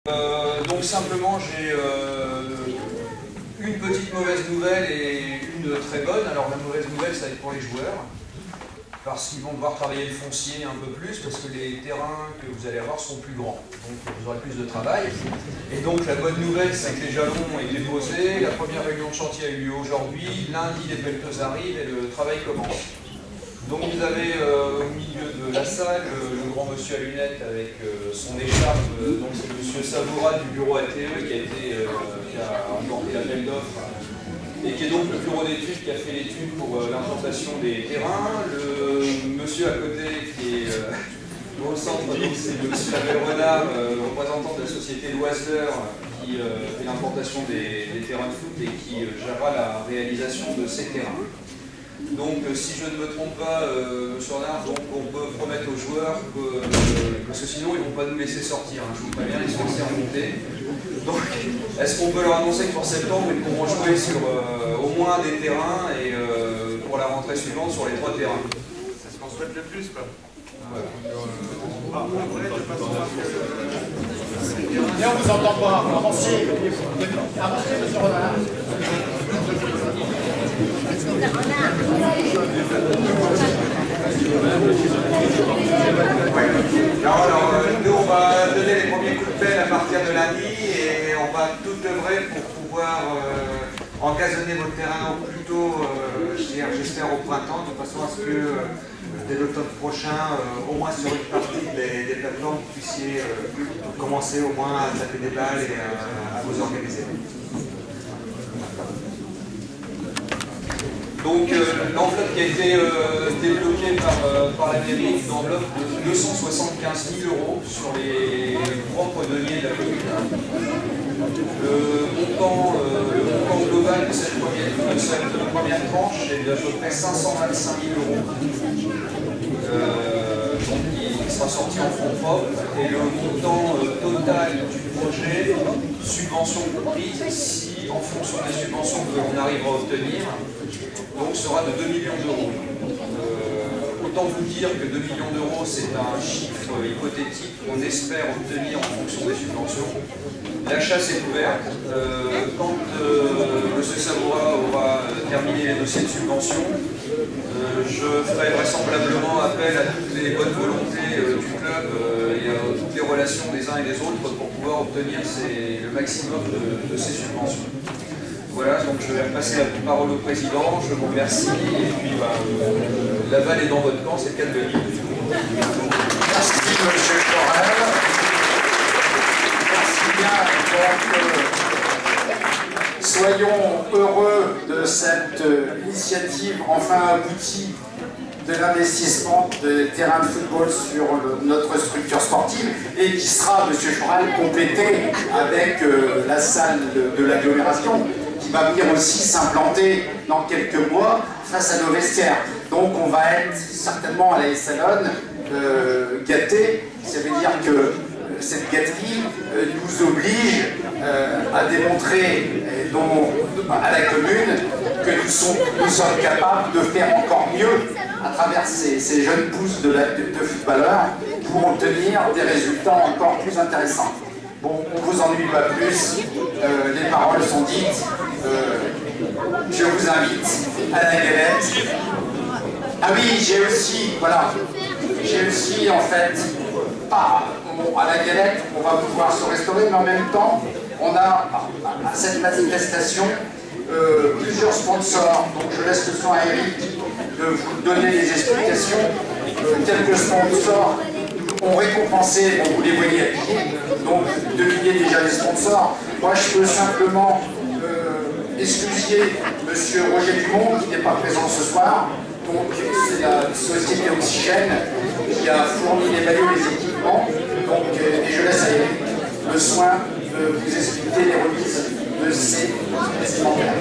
Donc simplement j'ai une petite mauvaise nouvelle et une très bonne. Alors la mauvaise nouvelle ça va être pour les joueurs, parce qu'ils vont devoir travailler le foncier un peu plus, parce que les terrains que vous allez avoir sont plus grands, donc vous aurez plus de travail. Et donc la bonne nouvelle c'est que les jalons ont été posés, la première réunion de chantier a eu lieu aujourd'hui, lundi les pelleteuses arrivent et le travail commence. Donc vous avez au milieu de la salle le grand monsieur à lunettes avec son écharpe, donc c'est monsieur Savoura du bureau ATE qui a remporté l'appel d'offres et qui est donc le bureau d'études qui a fait l'étude pour l'implantation des terrains. Le monsieur à côté qui est au centre, c'est le monsieur Abel Renard, représentant de la société Loiseleur qui fait l'implantation des terrains de foot et qui gérera la réalisation de ces terrains. Donc si je ne me trompe pas, monsieur Renard, donc on peut promettre aux joueurs parce que sinon ils ne vont pas nous laisser sortir, hein, je vous préviens, ils sont assez remontés. Donc est-ce qu'on peut leur annoncer que pour septembre ils pourront jouer sur au moins des terrains et pour la rentrée suivante sur les 3 terrains? C'est ce qu'on souhaite le plus, quoi. Voilà. Après, de façon à ce que... Bien, on vous entend pas. Avancez. Avancez, monsieur Renard. Alors, nous on va donner les premiers coups de pelle à partir de lundi et on va tout œuvrer pour pouvoir engazonner votre terrain au plus tôt, j'espère au printemps, de façon à ce que dès l'automne prochain, au moins sur une partie des plateformes, vous puissiez commencer au moins à taper des balles et à vous organiser. Donc l'enveloppe qui a été débloquée par la mairie, une enveloppe de 275 000 € sur les propres deniers de la commune. Le montant global de cette première tranche est d'à peu près 525 000 €. Donc il sera sorti en fonds propres et le montant total du projet, subvention comprise, si en fonction des subventions que l'on arrive à obtenir, donc sera de 2 millions d'euros. Autant vous dire que 2 millions d'euros c'est un chiffre hypothétique qu'on espère obtenir en fonction des subventions. La chasse est ouverte. Quand M. Savoura aura terminé les dossiers de subvention, je ferai vraisemblablement appel à toutes les bonnes volontés du club et à toutes les relations des uns et des autres pour pouvoir obtenir le maximum de ces subventions. Voilà, donc je vais repasser la parole au président, je vous remercie, et puis la balle est dans votre camp, c'est le cas de le dire. Merci, monsieur Corel. Merci bien. Donc, soyons heureux de cette initiative enfin aboutie de l'investissement de terrains de football sur notre structure sportive et qui sera, monsieur Corel, complété avec la salle de l'agglomération, qui va venir aussi s'implanter dans quelques mois face à nos vestiaires. Donc on va être certainement à la Salonne gâtés. Ça veut dire que cette gâterie nous oblige à démontrer à la commune que nous sommes capables de faire encore mieux à travers ces jeunes pousses de footballeurs pour obtenir des résultats encore plus intéressants. Bon, on ne vous ennuie pas plus, les paroles sont dites. Je vous invite à la galette. Ah oui, j'ai aussi en fait, à la galette, on va pouvoir se restaurer, mais en même temps, on a à cette manifestation plusieurs sponsors. Donc je laisse le soin à Eric de vous donner des explications. Quelques sponsors ont récompensé, bon, vous les voyez habillés, donc devinez déjà les sponsors. Moi je peux simplement excuser M. Roger Dumont qui n'est pas présent ce soir. Donc c'est la société Oxygène qui a fourni les maillots, les équipements. Donc, et je laisse à Eric le soin de vous expliquer les remises de ces vestimentaires.